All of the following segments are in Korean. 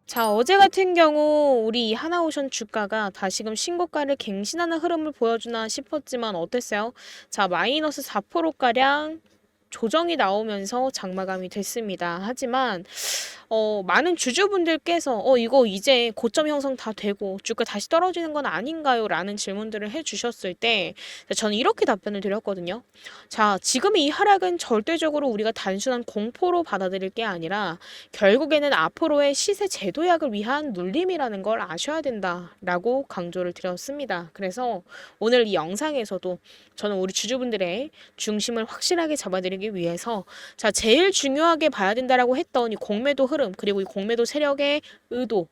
자, 어제 같은 경우 우리 하나오션 주가가 다시금 신고가를 갱신하는 흐름을 보여주나 싶었지만 어땠어요? 자, 마이너스 4%가량 조정이 나오면서 장마감이 됐습니다. 하지만 많은 주주분들께서 이거 이제 고점 형성 다 되고 주가 다시 떨어지는 건 아닌가요? 라는 질문들을 해주셨을 때 저는 이렇게 답변을 드렸거든요. 자, 지금 이 하락은 절대적으로 우리가 단순한 공포로 받아들일 게 아니라 결국에는 앞으로의 시세 제도약을 위한 눌림이라는 걸 아셔야 된다라고 강조를 드렸습니다. 그래서 오늘 이 영상에서도 저는 우리 주주분들의 중심을 확실하게 잡아드리기 위해서 자, 제일 중요하게 봐야 된다라고 했던 이 공매도 흐름, 그리고 이 공매도 세력의 의도,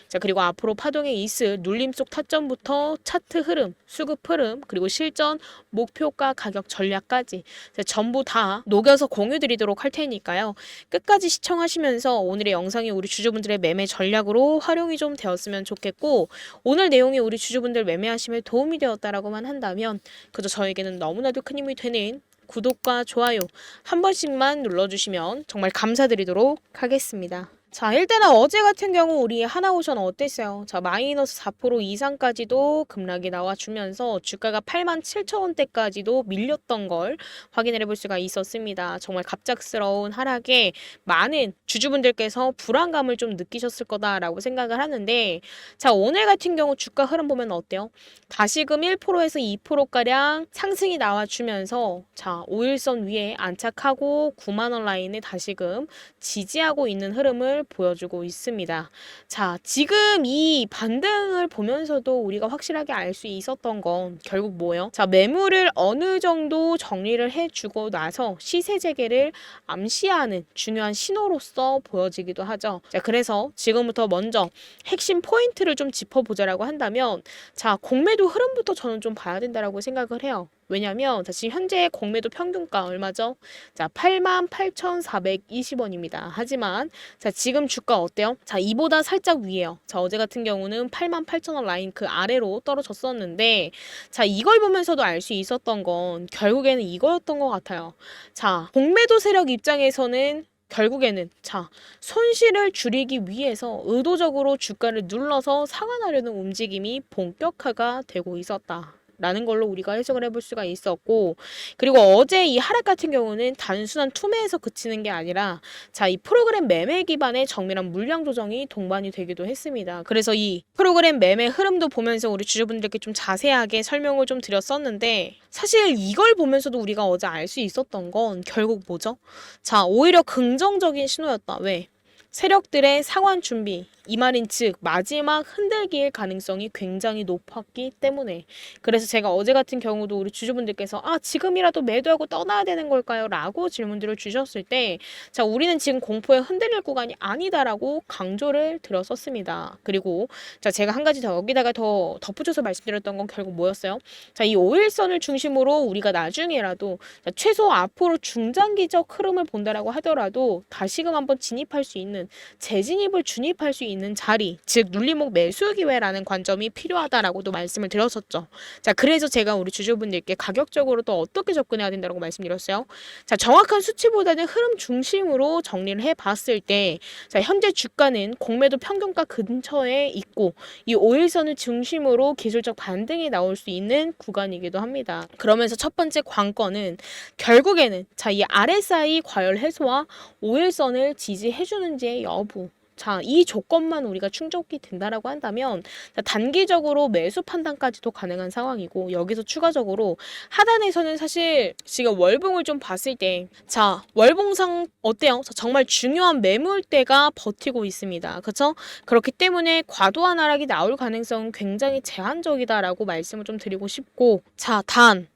자, 그리고 앞으로 파동에 있을 눌림 속 타점부터 차트 흐름, 수급 흐름, 그리고 실전, 목표가, 가격 전략까지 전부 다 녹여서 공유 드리도록 할 테니까요. 끝까지 시청하시면서 오늘의 영상이 우리 주주분들의 매매 전략으로 활용이 좀 되었으면 좋겠고, 오늘 내용이 우리 주주분들 매매하심에 도움이 되었다라고만 한다면 그저 저에게는 너무나도 큰 힘이 되는 구독과 좋아요 한 번씩만 눌러주시면 정말 감사드리도록 하겠습니다. 자, 일단은 어제 같은 경우 우리 하나오션 어땠어요? 자, 마이너스 4% 이상까지도 급락이 나와주면서 주가가 87,000원대까지도 밀렸던 걸 확인을 해볼 수가 있었습니다. 정말 갑작스러운 하락에 많은 주주분들께서 불안감을 좀 느끼셨을 거다라고 생각을 하는데, 자, 오늘 같은 경우 주가 흐름 보면 어때요? 다시금 1%에서 2%가량 상승이 나와주면서 자, 5일선 위에 안착하고 9만원 라인에 다시금 지지하고 있는 흐름을 보여주고 있습니다. 자, 지금 이 반등을 보면서도 우리가 확실하게 알 수 있었던 건 결국 뭐예요? 자, 매물을 어느 정도 정리를 해주고 나서 시세 재개를 암시하는 중요한 신호로서 보여지기도 하죠. 자, 그래서 지금부터 먼저 핵심 포인트를 좀 짚어보자라고 한다면, 자, 공매도 흐름부터 저는 좀 봐야 된다라고 생각을 해요. 왜냐면 지금 현재 공매도 평균가 얼마죠? 자, 88,420원입니다. 하지만 자, 지금 주가 어때요? 자, 이보다 살짝 위에요. 자, 어제 같은 경우는 88,000원 라인 그 아래로 떨어졌었는데, 자, 이걸 보면서도 알 수 있었던 건 결국에는 이거였던 것 같아요. 자, 공매도 세력 입장에서는 결국에는 자, 손실을 줄이기 위해서 의도적으로 주가를 눌러서 상환하려는 움직임이 본격화가 되고 있었다 라는 걸로 우리가 해석을 해볼 수가 있었고, 그리고 어제 이 하락 같은 경우는 단순한 투매에서 그치는 게 아니라 자, 이 프로그램 매매 기반의 정밀한 물량 조정이 동반이 되기도 했습니다. 그래서 이 프로그램 매매 흐름도 보면서 우리 주주분들께 좀 자세하게 설명을 좀 드렸었는데, 사실 이걸 보면서도 우리가 어제 알 수 있었던 건 결국 뭐죠? 자, 오히려 긍정적인 신호였다. 왜? 세력들의 상환 준비, 이 말인 즉 마지막 흔들기일 가능성이 굉장히 높았기 때문에, 그래서 제가 어제 같은 경우도 우리 주주분들께서 지금이라도 매도하고 떠나야 되는 걸까요? 라고 질문들을 주셨을 때, 자, 우리는 지금 공포에 흔들릴 구간이 아니다라고 강조를 드렸었습니다. 그리고 자, 제가 한 가지 더 여기다가 더 덧붙여서 말씀드렸던 건 결국 뭐였어요? 자, 이 5일선을 중심으로 우리가 나중에라도 자, 최소 앞으로 중장기적 흐름을 본다라고 하더라도 다시금 한번 진입할 수 있는, 재진입을 준입할 수 있는 자리, 즉 눌림목 매수 기회라는 관점이 필요하다라고도 말씀을 드렸었죠. 자, 그래서 제가 우리 주주분들께 가격적으로 또 어떻게 접근해야 된다고 말씀드렸어요. 자, 정확한 수치보다는 흐름 중심으로 정리를 해봤을 때, 자, 현재 주가는 공매도 평균가 근처에 있고 이 5일선을 중심으로 기술적 반등이 나올 수 있는 구간이기도 합니다. 그러면서 첫 번째 관건은 결국에는 자, 이 RSI 과열 해소와 5일선을 지지해주는지의 여부, 자, 이 조건만 우리가 충족이 된다라고 한다면 자, 단기적으로 매수 판단까지도 가능한 상황이고, 여기서 추가적으로 하단에서는 사실 지금 월봉을 좀 봤을 때 자, 월봉상 어때요? 자, 정말 중요한 매물대가 버티고 있습니다. 그렇죠? 그렇기 때문에 과도한 하락이 나올 가능성은 굉장히 제한적이다라고 말씀을 좀 드리고 싶고, 자, 단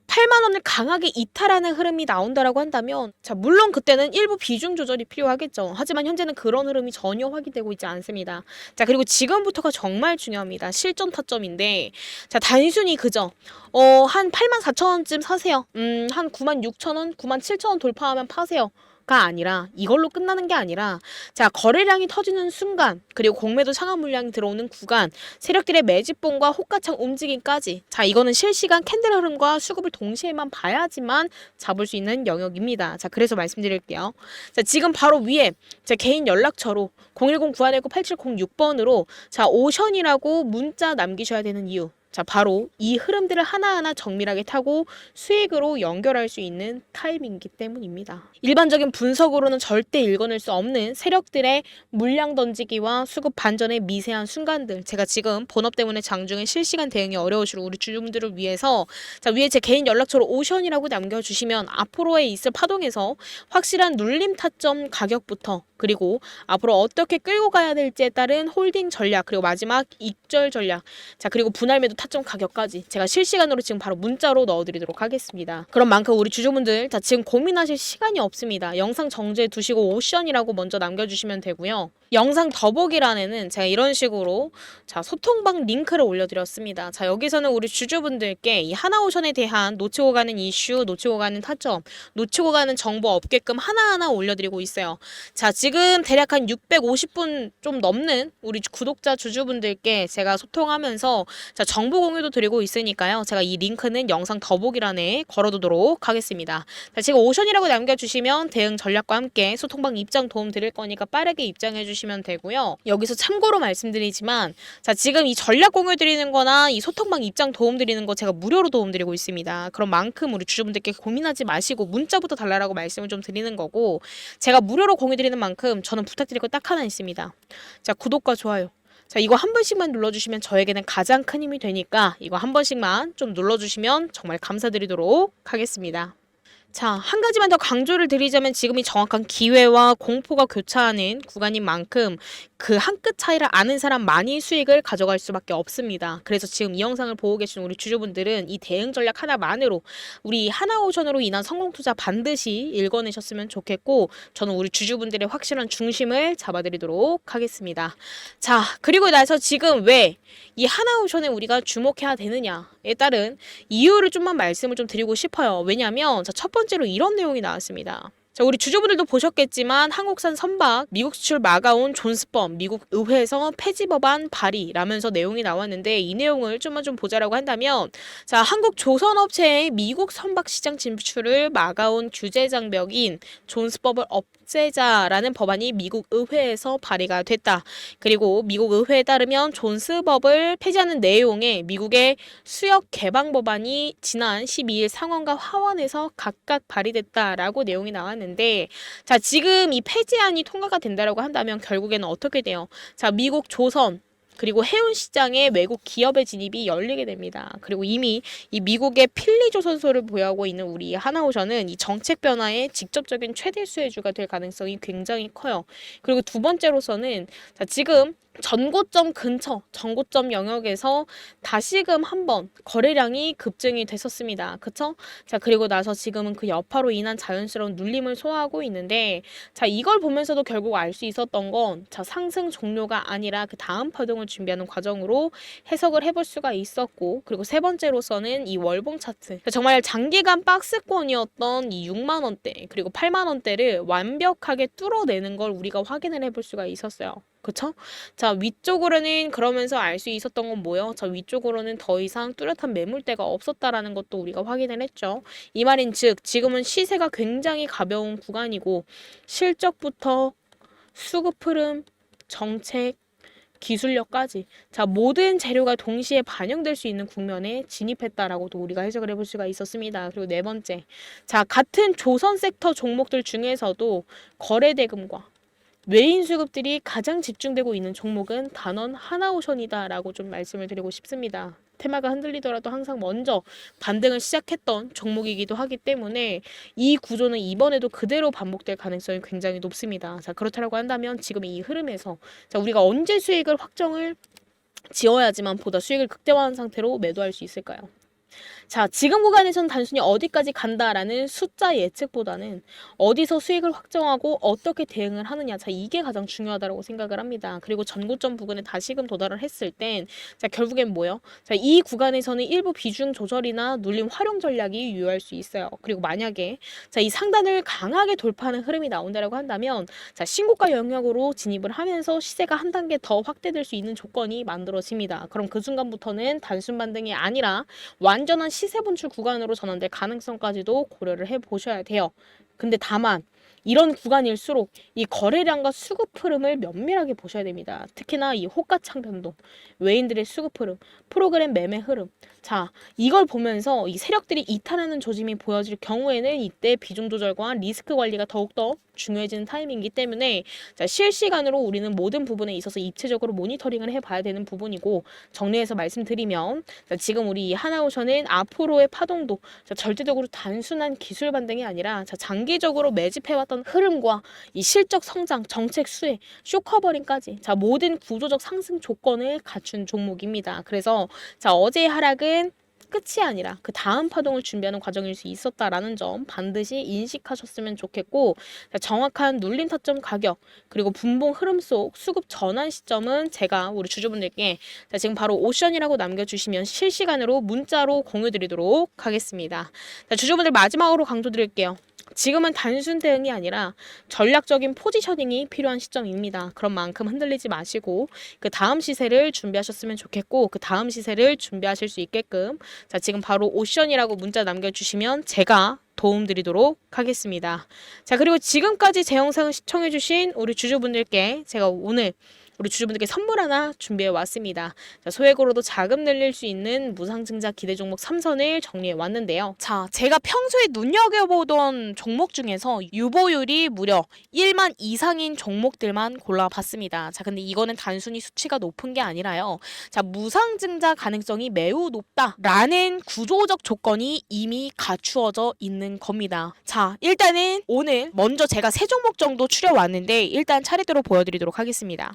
8만 원을 강하게 이탈하는 흐름이 나온다라고 한다면 자, 물론 그때는 일부 비중 조절이 필요하겠죠. 하지만 현재는 그런 흐름이 전혀 확인되고 있지 않습니다. 자, 그리고 지금부터가 정말 중요합니다. 실전 타점인데, 자, 단순히 그죠? 한 84,000원쯤 사세요. 한 96,000원, 97,000원 돌파하면 파세요. 아니라 이걸로 끝나는 게 아니라 자, 거래량이 터지는 순간 그리고 공매도 상한 물량이 들어오는 구간 세력들의 매집봉과 호가창 움직임까지 자, 이거는 실시간 캔들 흐름과 수급을 동시에만 봐야지만 잡을 수 있는 영역입니다. 자, 그래서 말씀드릴게요. 자, 지금 바로 위에 제 개인 연락처로 010-9119-8706번으로 자, 오션이라고 문자 남기셔야 되는 이유. 자, 바로 이 흐름들을 하나하나 정밀하게 타고 수익으로 연결할 수 있는 타임이기 때문입니다. 일반적인 분석으로는 절대 읽어낼 수 없는 세력들의 물량 던지기와 수급 반전의 미세한 순간들. 제가 지금 본업 때문에 장중에 실시간 대응이 어려우실 우리 주주분들을 위해서 자, 위에 제 개인 연락처로 오션이라고 남겨주시면 앞으로에 있을 파동에서 확실한 눌림 타점 가격부터 그리고 앞으로 어떻게 끌고 가야 될지에 따른 홀딩 전략 그리고 마지막 익절 전략 자 그리고 분할 매도 타점 가격까지 제가 실시간으로 지금 바로 문자로 넣어드리도록 하겠습니다. 그런 만큼 우리 주주분들 자 지금 고민하실 시간이 없습니다. 영상 정지해 두시고 오션이라고 먼저 남겨주시면 되고요. 영상 더보기란에는 제가 이런 식으로 자 소통방 링크를 올려드렸습니다. 자 여기서는 우리 주주분들께 이 하나오션에 대한 놓치고 가는 이슈, 놓치고 가는 타점, 놓치고 가는 정보 없게끔 하나하나 올려드리고 있어요. 자 지금 대략 한 650분 좀 넘는 우리 구독자 주주분들께 제가 소통하면서 자 정보 공유도 드리고 있으니까요. 제가 이 링크는 영상 더보기란에 걸어두도록 하겠습니다. 자 지금 오션이라고 남겨주시면 대응 전략과 함께 소통방 입장 도움 드릴 거니까 빠르게 입장해 주시면 되고요. 여기서 참고로 말씀드리지만 자 지금 이 전략 공유 드리는 거나 이 소통방 입장 도움 드리는 거 제가 무료로 도움 드리고 있습니다. 그런 만큼 우리 주주분들께 고민하지 마시고 문자부터 달라라고 말씀을 좀 드리는 거고 제가 무료로 공유 드리는 만큼 저는 부탁드릴 거 딱 하나 있습니다. 자 구독과 좋아요. 자 이거 한 번씩만 눌러주시면 저에게는 가장 큰 힘이 되니까 이거 한 번씩만 좀 눌러주시면 정말 감사드리도록 하겠습니다. 자, 한 가지만 더 강조를 드리자면 지금이 정확한 기회와 공포가 교차하는 구간인 만큼 그 한 끗 차이를 아는 사람만이 수익을 가져갈 수밖에 없습니다. 그래서 지금 이 영상을 보고 계신 우리 주주분들은 이 대응 전략 하나만으로 우리 하나오션으로 인한 성공 투자 반드시 읽어내셨으면 좋겠고 저는 우리 주주분들의 확실한 중심을 잡아드리도록 하겠습니다. 자, 그리고 나서 지금 왜 이 하나오션에 우리가 주목해야 되느냐에 따른 이유를 좀만 말씀을 좀 드리고 싶어요. 왜냐하면 자, 첫 번째로 이런 내용이 나왔습니다. 자, 우리 주주분들도 보셨겠지만 한국산 선박 미국 수출 막아온 존스법 미국 의회에서 폐지 법안 발의라면서 내용이 나왔는데 이 내용을 좀만 좀 보자라고 한다면 자 한국 조선업체의 미국 선박 시장 진출을 막아온 규제 장벽인 존스법을 없애자라는 법안이 미국 의회에서 발의가 됐다. 그리고 미국 의회에 따르면 존스법을 폐지하는 내용의 미국의 수역 개방 법안이 지난 12일 상원과 하원에서 각각 발의됐다라고 내용이 나왔는데 자 지금 이 폐지안이 통과가 된다라고 한다면 결국에는 어떻게 돼요? 자 미국 조선 그리고 해운 시장에 외국 기업의 진입이 열리게 됩니다. 그리고 이미 이 미국의 필리조선소를 보유하고 있는 우리 하나오션은 이 정책 변화의 직접적인 최대 수혜주가 될 가능성이 굉장히 커요. 그리고 두 번째로서는 자 지금 전고점 근처, 전고점 영역에서 다시금 한번 거래량이 급증이 됐었습니다. 그쵸? 자, 그리고 나서 지금은 그 여파로 인한 자연스러운 눌림을 소화하고 있는데, 자, 이걸 보면서도 결국 알 수 있었던 건, 자, 상승 종료가 아니라 그 다음 파동을 준비하는 과정으로 해석을 해볼 수가 있었고, 그리고 세 번째로서는 이 월봉 차트. 정말 장기간 박스권이었던 이 6만원대, 그리고 8만원대를 완벽하게 뚫어내는 걸 우리가 확인을 해볼 수가 있었어요. 그쵸? 자, 위쪽으로는 그러면서 알 수 있었던 건 뭐예요? 자, 위쪽으로는 더 이상 뚜렷한 매물대가 없었다라는 것도 우리가 확인을 했죠. 이 말인 즉, 지금은 시세가 굉장히 가벼운 구간이고, 실적부터 수급 흐름, 정책, 기술력까지 자 모든 재료가 동시에 반영될 수 있는 국면에 진입했다라고도 우리가 해석을 해볼 수가 있었습니다. 그리고 네 번째, 자 같은 조선 섹터 종목들 중에서도 거래 대금과 외인 수급들이 가장 집중되고 있는 종목은 단원 하나오션이다라고 좀 말씀을 드리고 싶습니다. 테마가 흔들리더라도 항상 먼저 반등을 시작했던 종목이기도 하기 때문에 이 구조는 이번에도 그대로 반복될 가능성이 굉장히 높습니다. 자, 그렇다고 한다면 지금 이 흐름에서 자, 우리가 언제 수익을 확정을 지어야지만 보다 수익을 극대화한 상태로 매도할 수 있을까요? 자, 지금 구간에서는 단순히 어디까지 간다라는 숫자 예측보다는 어디서 수익을 확정하고 어떻게 대응을 하느냐. 자, 이게 가장 중요하다고 생각을 합니다. 그리고 전고점 부근에 다시금 도달을 했을 땐, 자, 결국엔 뭐요? 자, 이 구간에서는 일부 비중 조절이나 눌림 활용 전략이 유효할 수 있어요. 그리고 만약에, 자, 이 상단을 강하게 돌파하는 흐름이 나온다라고 한다면, 자, 신고가 영역으로 진입을 하면서 시세가 한 단계 더 확대될 수 있는 조건이 만들어집니다. 그럼 그 순간부터는 단순 반등이 아니라 완전한 시세 분출 구간으로 전환될 가능성까지도 고려를 해보셔야 돼요. 근데 다만 이런 구간일수록 이 거래량과 수급 흐름을 면밀하게 보셔야 됩니다. 특히나 이 호가창 변동, 외인들의 수급 흐름, 프로그램 매매 흐름. 자, 이걸 보면서 이 세력들이 이탈하는 조짐이 보여질 경우에는 이때 비중 조절과 리스크 관리가 더욱더 중요해지는 타이밍이기 때문에, 자, 실시간으로 우리는 모든 부분에 있어서 입체적으로 모니터링을 해봐야 되는 부분이고, 정리해서 말씀드리면, 자, 지금 우리 이 하나오션은 앞으로의 파동도, 자, 절대적으로 단순한 기술 반등이 아니라, 자, 장기적으로 매집해왔던 흐름과 이 실적 성장, 정책 수혜, 쇼커버링까지, 자, 모든 구조적 상승 조건을 갖춘 종목입니다. 그래서 자, 어제의 하락은 끝이 아니라 그 다음 파동을 준비하는 과정일 수 있었다라는 점 반드시 인식하셨으면 좋겠고, 자, 정확한 눌림 타점 가격 그리고 분봉 흐름 속 수급 전환 시점은 제가 우리 주주분들께, 자, 지금 바로 오션이라고 남겨주시면 실시간으로 문자로 공유드리도록 하겠습니다. 자, 주주분들 마지막으로 강조드릴게요. 지금은 단순 대응이 아니라 전략적인 포지셔닝이 필요한 시점입니다. 그런 만큼 흔들리지 마시고 그 다음 시세를 준비하셨으면 좋겠고, 그 다음 시세를 준비하실 수 있게끔, 자, 지금 바로 오션이라고 문자 남겨주시면 제가 도움드리도록 하겠습니다. 자, 그리고 지금까지 제 영상을 시청해주신 우리 주주분들께 제가 오늘 우리 주주분들께 선물 하나 준비해 왔습니다. 자, 소액으로도 자금 늘릴 수 있는 무상증자 기대 종목 3선을 정리해 왔는데요. 자, 제가 평소에 눈여겨보던 종목 중에서 유보율이 무려 1만 이상인 종목들만 골라봤습니다. 자, 근데 이거는 단순히 수치가 높은 게 아니라요. 자, 무상증자 가능성이 매우 높다라는 구조적 조건이 이미 갖추어져 있는 겁니다. 자, 일단은 오늘 먼저 제가 세 종목 정도 추려왔는데 일단 차례대로 보여드리도록 하겠습니다.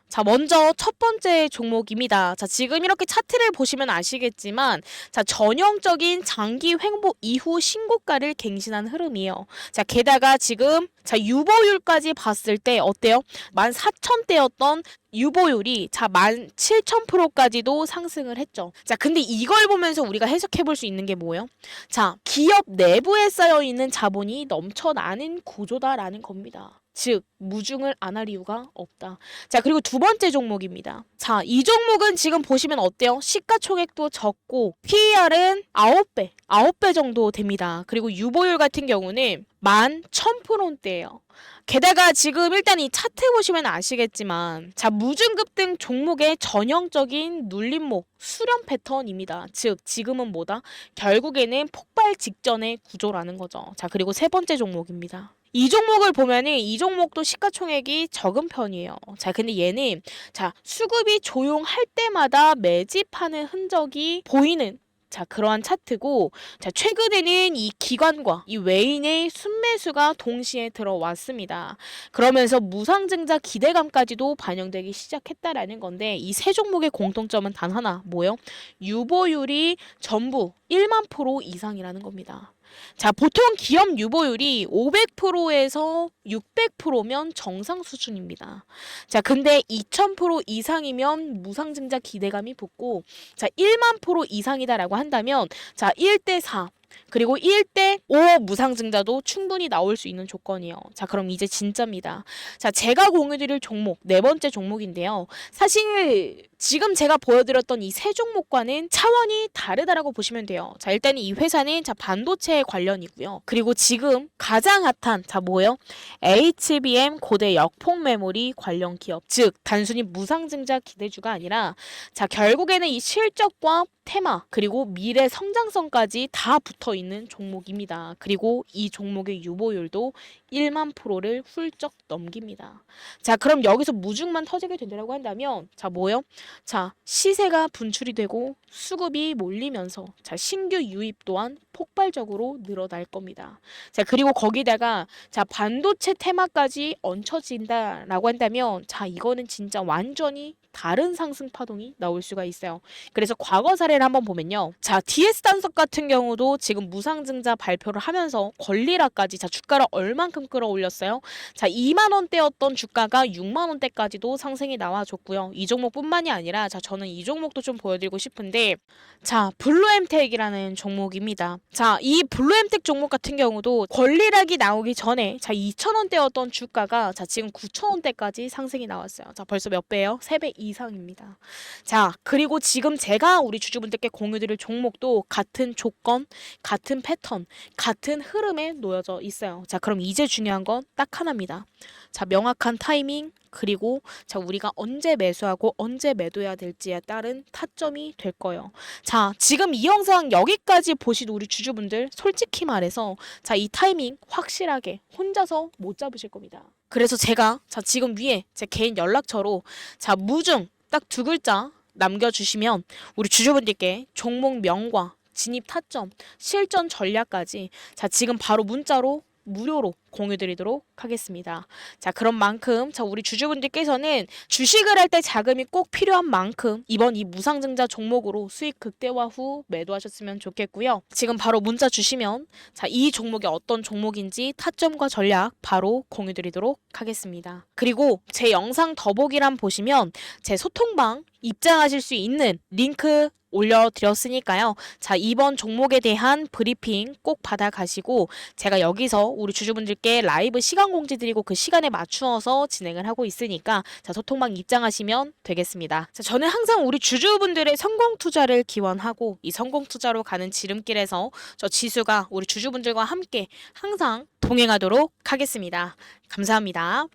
자, 먼저 첫 번째 종목입니다. 자, 지금 이렇게 차트를 보시면 아시겠지만, 자, 전형적인 장기 횡보 이후 신고가를 갱신한 흐름이에요. 자, 게다가 지금, 자, 유보율까지 봤을 때 어때요? 14,000대였던 유보율이, 자, 17,000%까지도 상승을 했죠. 자, 근데 이걸 보면서 우리가 해석해 볼 수 있는 게 뭐예요? 자, 기업 내부에 쌓여 있는 자본이 넘쳐나는 구조다라는 겁니다. 즉, 무중을 안 할 이유가 없다. 자, 그리고 두 번째 종목입니다. 자, 이 종목은 지금 보시면 어때요? 시가총액도 적고 PER은 9배 정도 됩니다. 그리고 유보율 같은 경우는 11,000%대예요. 게다가 지금 일단 이 차트 보시면 아시겠지만, 자, 무중급등 종목의 전형적인 눌림목 수렴 패턴입니다. 즉, 지금은 뭐다? 결국에는 폭발 직전의 구조라는 거죠. 자, 그리고 세 번째 종목입니다. 이 종목을 보면은 이 종목도 시가총액이 적은 편이에요. 자, 근데 얘는, 자, 수급이 조용할 때마다 매집하는 흔적이 보이는, 자, 그러한 차트고, 자, 최근에는 이 기관과 이 외인의 순매수가 동시에 들어왔습니다. 그러면서 무상증자 기대감까지도 반영되기 시작했다라는 건데, 이 세 종목의 공통점은 단 하나, 뭐요? 유보율이 전부 1만 프로 이상이라는 겁니다. 자, 보통 기업 유보율이 500%에서 600%면 정상 수준입니다. 자, 근데 2000% 이상이면 무상증자 기대감이 붙고, 자, 1만 프로 이상이다라고 한다면, 자, 1대4 그리고 1대5 무상증자도 충분히 나올 수 있는 조건이에요. 자, 그럼 이제 진짜입니다. 자, 제가 공유드릴 종목, 네 번째 종목인데요. 사실 지금 제가 보여드렸던 이 세 종목과는 차원이 다르다라고 보시면 돼요. 자, 일단 이 회사는, 자, 반도체 관련이고요. 그리고 지금 가장 핫한, 자, 뭐예요? HBM 고대 역폭 메모리 관련 기업. 즉, 단순히 무상증자 기대주가 아니라, 자, 결국에는 이 실적과 테마 그리고 미래 성장성까지 다 붙어 있는 종목입니다. 그리고 이 종목의 유보율도 1만 프로를 훌쩍 넘깁니다. 자, 그럼 여기서 무중만 터지게 된다고 한다면, 자, 뭐요? 자, 시세가 분출이 되고 수급이 몰리면서, 자, 신규 유입 또한 폭발적으로 늘어날 겁니다. 자, 그리고 거기다가 자, 반도체 테마까지 얹혀진다라고 한다면 자, 이거는 진짜 완전히 다른 상승 파동이 나올 수가 있어요. 그래서 과거 사례를 한번 보면요. 자, DS 단석 같은 경우도 지금 무상증자 발표를 하면서 권리라까지 자, 주가를 얼만큼 끌어올렸어요. 자, 2만 원대였던 주가가 6만 원대까지도 상승이 나와줬고요. 이 종목뿐만이 아니라 자, 저는 이 종목도 좀 보여드리고 싶은데 자, 블루엠텍이라는 종목입니다. 자, 이 블루엠텍 종목 같은 경우도 권리락이 나오기 전에 자, 2,000원대였던 주가가 자, 지금 9,000원대까지 상승이 나왔어요. 자, 벌써 몇 배예요? 3배 이상입니다. 자, 그리고 지금 제가 우리 주주분들께 공유드릴 종목도 같은 조건, 같은 패턴, 같은 흐름에 놓여져 있어요. 자, 그럼 이제 중요한 건 딱 하나입니다. 자, 명확한 타이밍, 그리고 자, 우리가 언제 매수하고 언제 매도해야 될지에 따른 타점이 될 거예요. 자, 지금 이 영상 여기까지 보신 우리 주주분들 솔직히 말해서 자, 이 타이밍 확실하게 혼자서 못 잡으실 겁니다. 그래서 제가 자, 지금 위에 제 개인 연락처로 자, 무중 딱 2글자 남겨주시면 우리 주주분들께 종목 명과 진입 타점, 실전 전략까지 자, 지금 바로 문자로 무료로 공유드리도록 하겠습니다. 자, 그런 만큼 자, 우리 주주분들께서는 주식을 할 때 자금이 꼭 필요한 만큼 이번 이 무상증자 종목으로 수익 극대화 후 매도하셨으면 좋겠고요. 지금 바로 문자 주시면 자, 이 종목이 어떤 종목인지 타점과 전략 바로 공유드리도록 하겠습니다. 그리고 제 영상 더보기란 보시면 제 소통방 입장하실 수 있는 링크 올려드렸으니까요. 자, 이번 종목에 대한 브리핑 꼭 받아가시고 제가 여기서 우리 주주분들께 라이브 시간 공지 드리고 그 시간에 맞추어서 진행을 하고 있으니까 자, 소통방 입장하시면 되겠습니다. 자, 저는 항상 우리 주주분들의 성공 투자를 기원하고 이 성공 투자로 가는 지름길에서 저 지수가 우리 주주분들과 함께 항상 동행하도록 하겠습니다. 감사합니다.